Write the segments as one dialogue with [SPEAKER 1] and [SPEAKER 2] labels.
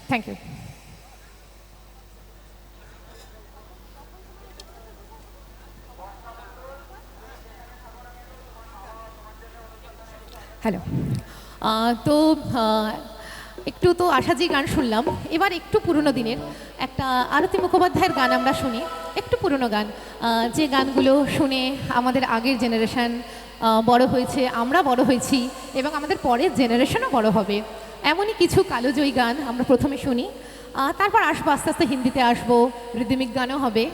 [SPEAKER 1] Thank you. Hello. তো একটু তো আশাজি গান শুনলাম, এবার একটু পুরনো দিনের একটা আরতি মুখোপাধ্যায়ের গান আমরা শুনি, একটু পুরনো গান, যে গানগুলো শুনে আমাদের আগের জেনারেশন বড় হয়েছে, আমরা বড় হয়েছি এবং আমাদের পরের জেনারেশনও বড় হবে, এমনই কিছু কালোজয়ী গান আমরা প্রথমে শুনি, তারপর আসবো আস্তে আস্তে হিন্দিতে আসবো, রিদমিক গানও হবে।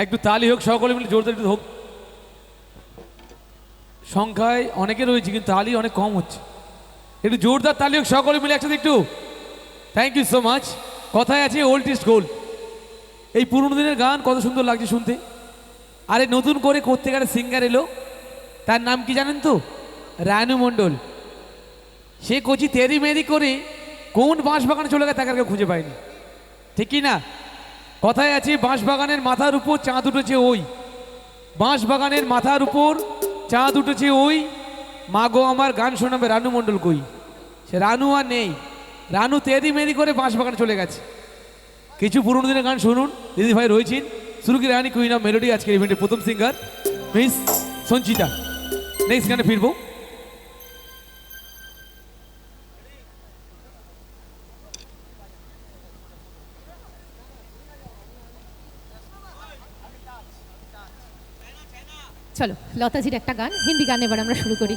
[SPEAKER 2] একটু তালি হোক, সকলে মিলে জোরদার একটু হোক। সংখ্যায় অনেকে রয়েছে কিন্তু তালি অনেক কম হচ্ছে, একটু জোরদার তালি হোক সকলে মিলে একসাথে একটু। Thank you so much. কথায় আছে ওল্ড ইজ গোল্ড। এই পুরনো দিনের গান কত সুন্দর লাগছে শুনতে, আরে নতুন করে করতে গেলে সিঙ্গার এলো, তার নাম কি জানেন তো? রানু মণ্ডল। সে কচি তেরি মেরি করে কোন বাঁশবাগানে চলে গেছে তাকে আর কেউ খুঁজে পায়নি, ঠিক কি না? কথায় আছে বাঁশবাগানের মাথার উপর চাঁদ উঠেছে ওই, বাঁশবাগানের মাথার উপর চাঁদ উঠেছে ওই, মাগো আমার গান শোনাবে রানু মণ্ডল কই। সে রানু আর নেই, রানু তেরি মেরি করে বাঁশবাগানে চলে গেছে। কিছু পুরনো দিনের গান শুনুন, দিদি ভাই রয়েছেন। শুরু কি রানী কুইন অফ মেলোডি আজকের ইভেন্টের প্রথম সিঙ্গার মিস সঞ্চিতা। নেক্সট গানে ফিরবো।
[SPEAKER 1] চলো লতাজির একটা গান, হিন্দি গান এবার আমরা শুরু করি।